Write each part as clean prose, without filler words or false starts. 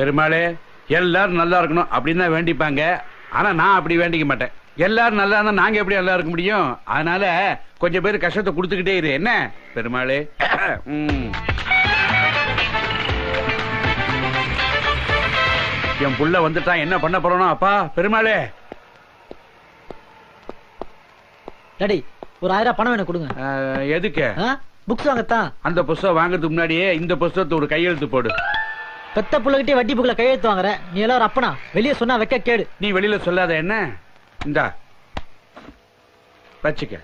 பெருமாளே எல்லாரும் நல்லா இருக்கணும் அப்படின்னு தான் வேண்டிப்பாங்க. ஆனா நான் அப்படி வேண்டிக்க மாட்டேன். எல்லாரும் நல்லா இருந்தா நாங்க எப்படி நல்லா இருக்க முடியும்? அதனால கொஞ்சம் பேர் கஷ்டத்தை கொடுத்துக்கிட்டே இரு. என்ன பெருமாளே? என் புள்ள வந்துட்டான், என்ன பண்ண போறோம்? அப்பா பெருமாளே. டாடி ஒரு 1000 பணம் வேணும் கொடுங்க. எதுக்கு? புக்ஸ் வாங்கத்தான். அந்த புஸ்தகம் வாங்குறதுக்கு முன்னாடியே இந்த புஸ்தகத்தை ஒரு கையெழுத்து போடு. பெத்த புள்ளகிட்டே வட்டி புக்ல கையெழுத்து வாங்குற நீ எல்லாரும் அப்பனா வெளியே சொன்னா வைக்க கேடு. நீ வெளியில சொல்லாத. என்ன இந்தா வச்சுக்க.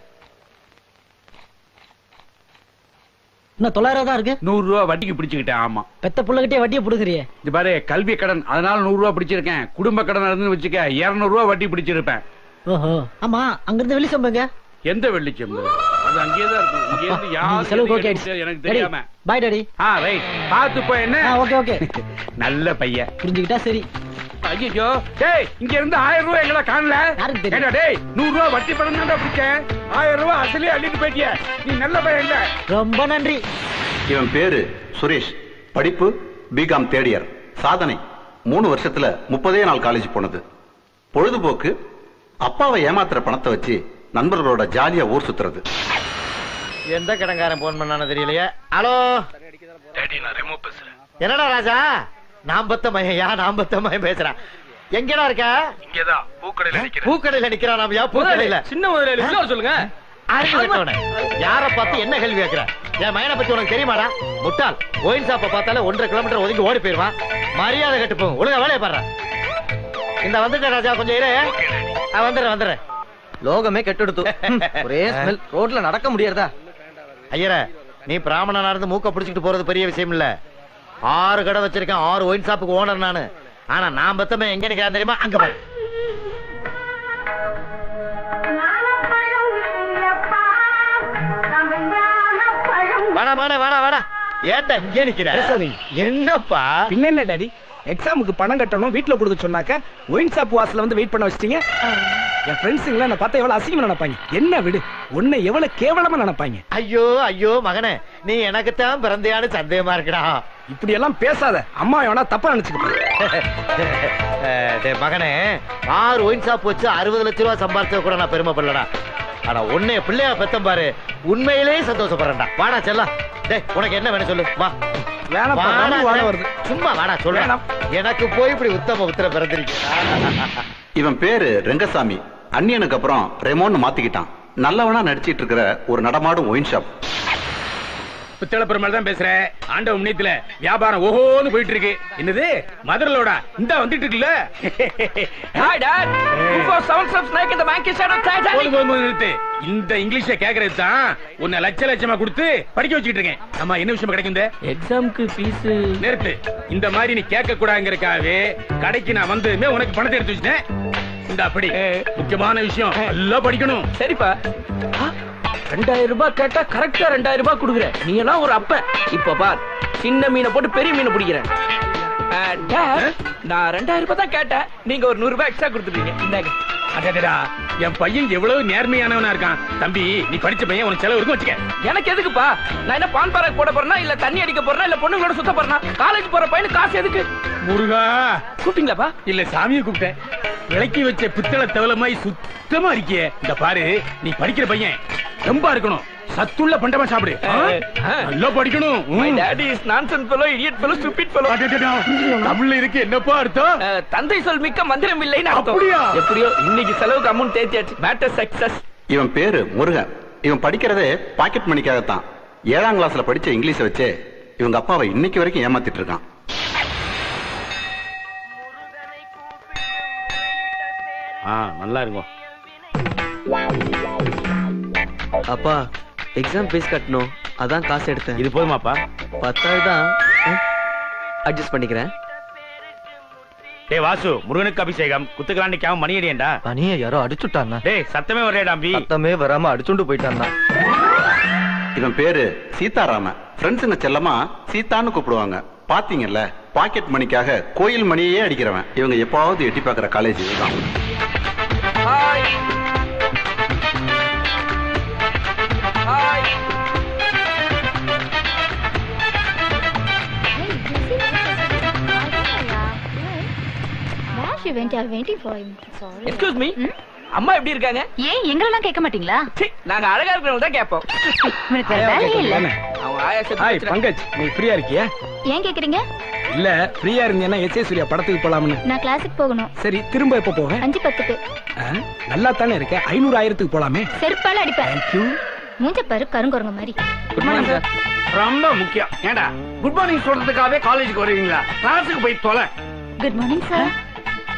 இன்னும் 900 தான் இருக்கு. 100 ரூபா வட்டிக்கு பிடிச்சுக்கிட்டேன். ஆமா, பெத்த புள்ளகிட்டே வட்டியை பிடிக்கிறியே. இது பாரு, கல்வி கடன், அதனால 100 ரூபா பிடிச்சிருக்கேன். குடும்ப கடன் இருந்து வச்சுக்க 200 ரூபா வட்டி பிடிச்சிருப்பேன். ஓஹோ, ஆமா. அங்க இருந்து வெளி சம்பங்க. எந்த வெள்ளிச்சம்பு? அது அங்கேயே தான் இருக்கும். இங்க இருந்து யாரு செலவு ஓகே எனக்கு தெரியாம. Bye daddy. ரைட், பாத்து போ. என்ன? Okay okay. நல்ல பையன், புரிஞ்சுக்கிட்டா சரி. ஐயோ டேய், இங்க இருந்து 1000 ரூபாய் எங்கள காணல. ஏடா டேய், 100 ரூபாய் வட்டி பணம் தான் பிடிச்சேன். 1000 ரூபாய் அசலே அள்ளிட்டு போயிட்டியே. நீ நல்ல பையன் இல்ல. ரொம்ப நன்றி. இவன் பேரு சுரேஷ். படிப்பு பிகாம் தேர்ட் இயர். சாதனை 3 வருஷத்துல 30 நாள் காலேஜ் போனது. பொழுதுபோக்கு அப்பாவை ஏமாத்துற பணத்தை வச்சு நண்பர்களோட ஜாலியா ஊர் சுத்துறது. எந்த கடங்காரன் போன் பண்ணானு தெரியலையே. ஹலோ, என்னடா ராஜா? நான் பத்த மயம் பேசுறேன். எங்கடா இருக்க? இங்கதான் பூக்கடையில நிக்கிறேன். பூக்கடையில நிக்கிறான். நாம யா பூக்கடையில? சின்ன முதல்ல சொல்லுங்க. யார பார்த்து என்ன கேள்வி கேட்கிற? என் மயனை பத்தி உனக்கு தெரியுமாடா? முட்டாள். ஒயின் ஷாப்பை பார்த்தால 1.5 கிலோமீட்டர் ஒதுங்கி ஓடி போயிருவான். மரியாதை கட்டு போங்க. ஒழுங்கா வேலையை பாடுற. இந்த வந்துட்ட ராஜா, கொஞ்சம் இரு. வந்துடுறேன். லோகமே கெட்டுடுத்து. ஒரே ஸ்மெல். ரோட்ல நடக்க முடியறதா? ஐயர, நீ பிராமணனா இருந்து மூக்க பிடிச்சிட்டு போறது பெரிய விஷயம் இல்ல. 6 கடை வச்சிருக்கேன். 6 ஒயின் ஷாப்புக்கு ஓனர் நானு. ஆனா நான் பத்தமே எங்க நிக்கிறேன் தெரியுமா? அங்க பாரு. வாடா. ஏன்டா இங்கே நிக்கிற? என்னப்பா? பின்ன என்ன டாடி, எக்ஸாமுக்கு பணம் கட்டணும், வீட்டுல கொடுக்க சொன்னாக்க ஒயின் ஷாப் வாசல்ல வந்து வெயிட் பண்ண வச்சிட்டீங்க. என் ஃப்ரெண்ட்ஸுங்கள என்ன பார்த்தா எவ்வளவு அசிங்கமா நினைப்பாங்க. என்ன விடு, உன்னை எவ்வளவு கேவலமா நினைப்பாங்க. ஐயோ மகனே, நீ எனக்குத்தான் பிறந்தையான்னு சந்தேகமா இருக்கடா. இப்படி எல்லாம் பேசாத. அம்மா வேணா தப்பா நினைச்சுக்க. மகனே, 6 ஒயின் ஷாப் வச்சு 60 லட்சம் ரூபாய் சம்பாதிச்ச கூட நான் பெருமைப்படலடா. ஆனா உன்னைய பிள்ளையா பெத்தம் பாரு, உண்மையிலேயே சந்தோஷப்படுறேன்டா. வாடா செல்லம். டேய், உனக்கு என்ன வேணும் சொல்லு. வா. வருது. சும்மா வாடா சொல்ல. எனக்கு போய் இப்படி உத்தம உத்தர பிறந்திருக்கு. இவன் பேரு ரெங்கசாமி. அன்னியனுக்கு அப்புறம் ரெமோன்னு மாத்திக்கிட்டான். நல்லவனா நடிச்சிட்டு இருக்கிற ஒரு நடமாடும் ஒயின் ஷாப். பித்தளை பெருமாள் தான் பேசுறேன். ஆண்டவ முன்னியத்துல வியாபாரம் ஓஹோன்னு போயிட்டு இருக்கு. என்னது மதுரலோட இந்த வந்துட்டு இருக்குல்ல. இந்த இங்கிலீஷ கேக்குறது தான் உன்னை லட்சமா கொடுத்து படிக்க வச்சுட்டு இருக்கேன். ஆமா, என்ன விஷயம் கிடைக்கும்? எக்ஸாமுக்கு ஃபீஸ் நிறுத்து. இந்த மாதிரி நீ கேட்க கூடாதுங்கறக்காகவே கடைக்கு நான் வந்து உனக்கு பணத்தை எடுத்து வச்சுட்டேன். இந்த அப்படி முக்கியமான விஷயம் எல்லாம் படிக்கணும். சரிப்பா. 2000 ரூபாய் கேட்டா கரெக்டா 2000 ரூபாய் கொடுக்குற. நீ எல்லாம் ஒரு அப்ப. இப்ப பார், சின்ன மீனை போட்டு பெரிய மீனை பிடிக்கிறேன். நான் 2000 ரூபாய் தான் கேட்டேன். நீங்க ஒரு 100 ரூபாய் எக்ஸ்ட்ரா கொடுத்துருக்கீங்க. என் பையன் எவ்வளவு நேர்மையானவனா இருக்கான். தம்பி, நீ படிச்ச பையன், உனக்கு செலவு இருக்கும் வச்சுக்க. எனக்கு எதுக்குப்பா? நான் என்ன பான் பாராக்கு போட போறேன்னா, இல்ல தண்ணி அடிக்க போறேன்னா, இல்ல பொண்ணுங்களோட சுத்த போறேன்னா? காலேஜ் போற பையனுக்கு காசு எதுக்கு? முருகா, கூப்பிட்டீங்களாப்பா? இல்ல, சாமியை கூப்பிட்டேன். விளக்கி வச்ச பித்தளை தவளமாய் சுத்தமா இருக்கிய. இந்த பாரு, நீ படிக்கிற பையன் ரொம்ப இருக்கணும். சத்துள்ள பண்டமா சாப்பிடு. நல்லா படிக்கணும். My daddy is nonsense fellow, idiot fellow, stupid fellow. தமிழ்ல இருக்கு என்னப்பா அர்த்தம்? தந்தை சொல் மிக்க மந்திரம் இல்லைன்னு அர்த்தம். அப்படியா? எப்படியோ இன்னைக்கு செலவுக்கு அமௌண்ட் தேத்தியாச்சு. Matter success. இவன் பேரு முருகன். இவன் படிக்கிறதே பாக்கெட் மணிக்காகத்தான். 7ஆம் கிளாஸ்ல படிச்ச இங்கிலீஷ வச்சு இவங்க அப்பாவை இன்னைக்கு வரைக்கும் ஏமாத்திட்டு இருக்கான். நல்லா இருக்கும். அப்பா, எக்ஸாம் ஃபீஸ் கட்டணும், அதான் காசு எடுத்தேன். இது போதுமாப்பா? 10,000 தான். அட்ஜஸ்ட் பண்ணிக்கிறேன். டேய் வாசு, முருகனுக்கு அபிஷேகம் குத்துக்கலாண்டிக்காம மணி அடியேண்டா. பனியை யாரோ அடிச்சுட்டாங்க. டேய், சத்தமே வரேடாம்பி. சத்தமே வராம அடிச்சுண்டு போயிட்டான். இவன் பேரு சீதாராம. ஃப்ரெண்ட்ஸுங்க செல்லமா சீதான்னு கூப்பிடுவாங்க. பாத்தீங்கல்ல, பாக்கெட் மணிக்காக கோயில் மணியே அடிக்கிறவன். இவங்க எப்பாவது எட்டி பாக்குற காலேஜ் இதுதான். waiting for him. Sorry. Excuse me அம்மா எப்படி இருக்காங்க? ஏன் எங்களெல்லாம் கேட்க மாட்டீங்களா? நாங்க அழகா இருக்கிறவங்க தான் கேட்போம். உங்களுக்கு வேற வேலையே இல்ல. அவங்க ஆயா ஹாய் செத்து பங்கஜ், நீ ஃப்ரீயா இருக்கியா? ஏன் கேக்குறீங்க? இல்ல ஃப்ரீயா இருந்தீங்கன்னா எஸ்ஏ சூர்யா படத்துக்கு போலாம்னு. நான் கிளாஸுக்கு போகணும். சரி திரும்ப எப்ப போவேன்? 5:10க்கு. நல்லா தானே இருக்க, 500 1000க்கு போலாமே. செருப்பால அடிப்பேன். தேங்க்யூ. மூஞ்ச பாரு கருங்குரங்க மாதிரி. Good morning sir. ரொம்ப முக்கியம். ஏண்டா குட் மார்னிங் சொல்றதுக்காகவே காலேஜுக்கு வருவீங்களா? கிளாஸுக்கு போய் தொலை. Good morning sir.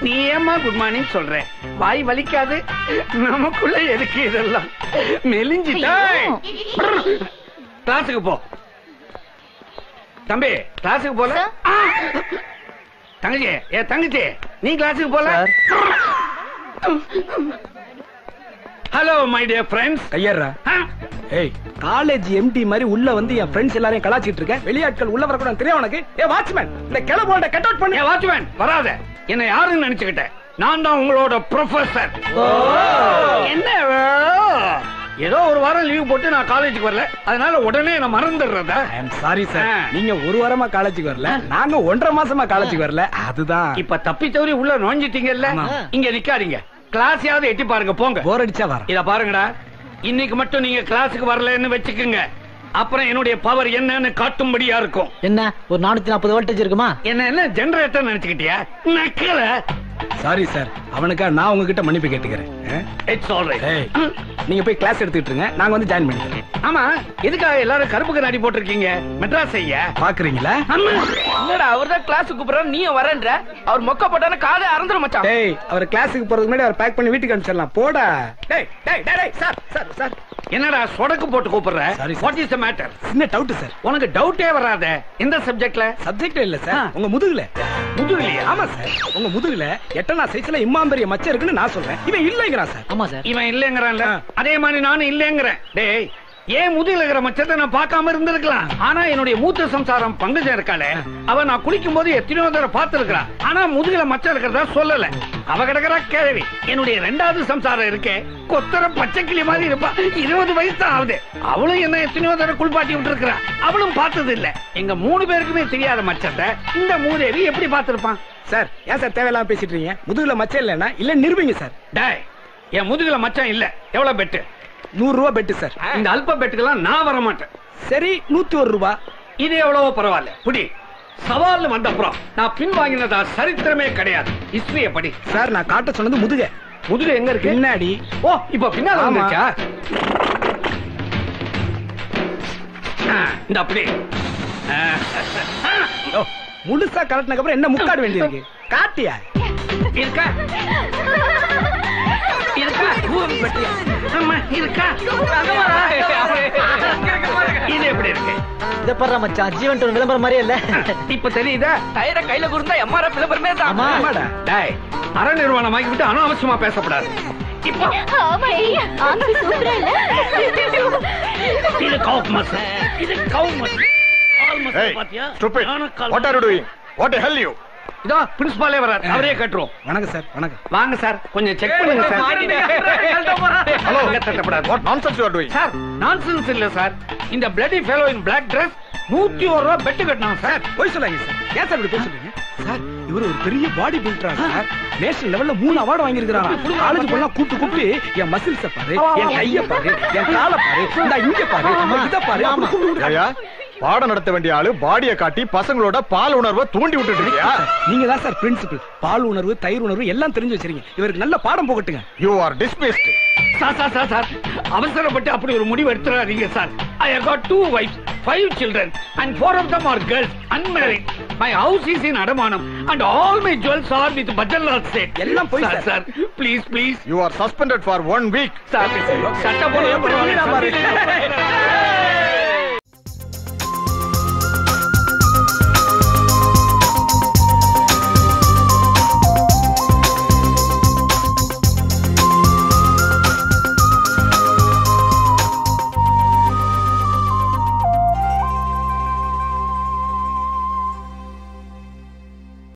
நீ ஏமா குட் மார்னிங் சொல்ற? வாய் வலிக்காது? நமக்குள்ள எதுக்கு இதெல்லாம்? மெலிஞ்சிட்டா கிளாஸுக்கு போ. தம்பி கிளாஸுக்கு போல. தங்கச்சி தங்கச்சி நீ கிளாஸுக்கு போல. Hello my dear friends. கையறா. ஏய் காலேஜ் எம்டி மாதிரி உள்ள வந்து என் ஃப்ரெண்ட்ஸ் எல்லாரையும் கலாச்சிட்டு இருக்க. வெளியாட்கள் உள்ள வரக்கூடாது தெரியும் உனக்கு? ஏ வாட்ச்மேன், இந்த கிளம்போட கட் அவுட் பண்ணு. ஏ வாட்ச்மேன் வராத. என்ன யாருன்னு நினைச்சுக்கிட்டேன்? நான் தான் உங்களோட ப்ரொஃபசர். என்ன ஏதோ ஒரு வாரம் லீவ் போட்டு நான் காலேஜுக்கு வரல, அதனால உடனே நான் மறந்துடுறதா? ஐ அம் சாரி சார். நீங்க ஒரு வாரமா காலேஜுக்கு வரல, நாங்க 1.5 மாசமா காலேஜுக்கு வரல. அதுதான் இப்ப தப்பி தவறி உள்ள நுழைஞ்சிட்டீங்கல்ல, இங்க நிக்காதீங்க. கிளாஸையாவது எட்டி பாருங்க போங்க. போர் அடிச்சா வர. இத பாருங்கடா, இன்னைக்கு மட்டும் நீங்க கிளாஸுக்கு வரலன்னு வச்சுக்குங்க, அப்புறம் என்னுடைய பவர் என்னன்னு காட்டும்படியா இருக்கும். என்ன ஒரு 440 வோல்டேஜ் இருக்குமா? என்ன ஜெனரேட்டர் நினைச்சுக்கிட்டியா? நக்கல. சாரி சார், அவனுக்கா நான் உங்ககிட்ட மன்னிப்பு கேட்டுக்கிறேன். It's alright. நீங்க போய் கிளாஸ் எடுத்துட்டு இருங்க, நாங்க வந்து ஜாயின் பண்ணிக்கிறோம். ஆமா, எதுக்காக எல்லாரும் கருப்பு கண்ணாடி போட்டிருக்கீங்க? மெட்ராஸ் ஐயா பாக்குறீங்களா? என்னடா அவர்தான் கிளாஸுக்கு கூப்பிடுறாரு, நீயும் வரேன்ற. அவர் மொக்க போட்டான காதை அறந்துரும் மச்சான். டேய் அவர் கிளாஸுக்கு போறதுக்கு முன்னாடி அவர் பேக் பண்ணி வீட்டுக்கு அனுப்பிச்சிடலாம். போடா. டேய் டேய் டேய் சார் சார் சார். என்னடா சொடக்கு போட்டு கூப்பிடுற? Sorry, sir. What is the matter? சின்ன டவுட் சார். உனக்கு டவுட்டே வராத. எந்த சப்ஜெக்ட்ல? சப்ஜெக்ட் இல்ல சார், உங்க முதுகுல. முதுகுலையா? ஆமா சார், உங்க முதுகுல எட்டனா சைஸ்ல இம்மாம்பரிய மச்சம் இருக்குன்னு நான் சொல்றேன். இவன் இல்லைங்கிறான் சார். ஆமா சார். இவன் இல்லங்கறான்ல, அதே மாதிரி நானும் இல்லங்கறேன். டேய் ஏன் முதுகுல இருக்கிற மச்சத்தை நான் பார்க்காம இருந்திருக்கலாம். ஆனா என்னுடைய மூத்த சம்சாரம் பங்கஜம் இருக்காளே, அவ நான் குளிக்கும் போது எத்தனையோ தடவை பார்த்திருக்கா. ஆனா முதுகுல மச்சம் இருக்கிறதா சொல்லல. அவ கிடக்குறா கேள்வி. என்னுடைய 2வது சம்சாரம் இருக்கே, கொத்தர பச்சைக்கிளி மாதிரி இருப்பா, 20 வயசு தான் ஆகுது. அவளும் என்ன எத்தனையோ தடவை குளிப்பாட்டி விட்டு இருக்கிறா. அவளும் பார்த்தது இல்ல. எங்க 3 பேருக்குமே தெரியாத மச்சத்தை இந்த மூதேவி எப்படி பார்த்திருப்பான்? சார் ஏன் சார் தேவையில்லாம பேசிட்டு இருக்கீங்க? முதுகுல மச்சம் இல்லன்னா இல்ல நிரூபிங்க சார். டேய் என் முதுகுல மச்சம் இல்ல. எவ்வளவு பெட்டு? 100 ரூபாய் பெட்டு சார். இந்த அல்ப பெட்டுக்கெல்லாம் நான் வர மாட்டேன். சரி 101 ரூபாய். இது எவ்வளவோ பரவாயில்ல. புடி. சவால் வந்த அப்புறம் நான் பின் வாங்கினதா சரித்திரமே கிடையாது. ஹிஸ்டரிய படி. சார் நான் காட்ட சொன்னது முதுக. முதுகு எங்க இருக்கு? பின்னாடி. ஓ இப்ப பின்னால ஆமா. வந்துச்சா? இந்த அப்படி ஓ, முழுசா கலட்டினதுக்கு அப்புறம் என்ன முக்காடு வேண்டியிருக்கு? காட்டியா இருக்கா? இருக்கா? ஆமா, இருக்கா? இது எப்படி இருக்கு? இத பாரு மச்சான், ஜீவன் டோன் விளம்பரம் மாதிரியே இல்ல. இப்ப தெரியுதா? டயரை கையில கொடுத்தா எம்ஆர்எஃப் விளம்பரமே தான். ஆமா. ஆமாடா. டேய் அரை நிர்வாணம் ஆகி விட்டு அனாவசியமா பேசப்படாது. இப்போ சூப்பரா இல்ல? இது கவுக் மஸ். இது கவுக் மஸ். ஆல் மஸ் பாத்தியா? What are you doing? What the hell you? இதோ பிரின்சிபாலே வரார். அவரே கட்டுறோம். வணக்கம் சார். வணக்கம். வாங்க சார், கொஞ்சம் செக் பண்ணுங்க சார். Hello. இங்க தட்டப்படாது. What nonsense you are doing? Sir nonsense இல்ல சார். இந்த bloody fellow in black dress 101 ரூபாய் பெட்டு கட்டணும் சார். போய் சொல்லாங்க சார். ஏன் சார் இப்படி பேசுறீங்க? சார் இவர் ஒரு பெரிய பாடி பில்டரா சார். நேஷனல் லெவல்ல 3 அவார்டு வாங்கி இருக்காரா. காலேஜ் போனா கூப்பிட்டு என் மசில்ஸ பாரு, என் கைய பாரு, என் கால பாரு, இந்த இங்க பாரு, இத பாரு அப்படி கூப்பிட்டு. ஐயா பாடம் நடத்த வேண்டிய ஆளு பாடியை காட்டி பசங்களோட பால் உணர்வை தூண்டி விட்டுட்டு இருக்கியா? நீங்க தான் சார் பிரின்சிபல். பால் உணர்வு தயிர் உணர்வு எல்லாம் தெரிஞ்சு வச்சிருக்கீங்க. இவருக்கு நல்ல பாடம் போகட்டுங்க. You are dismissed. சார் அவசரப்பட்டு அப்படி ஒரு முடிவு எடுத்துறாதீங்க sir. I have got 2 wives, 5 children and 4 of them are girls, unmarried. My house is in Adamanam and all my jewels are with Bajallal Seth. எல்லாம் போய் sir please You are suspended for 1 week. Sir சட்ட போல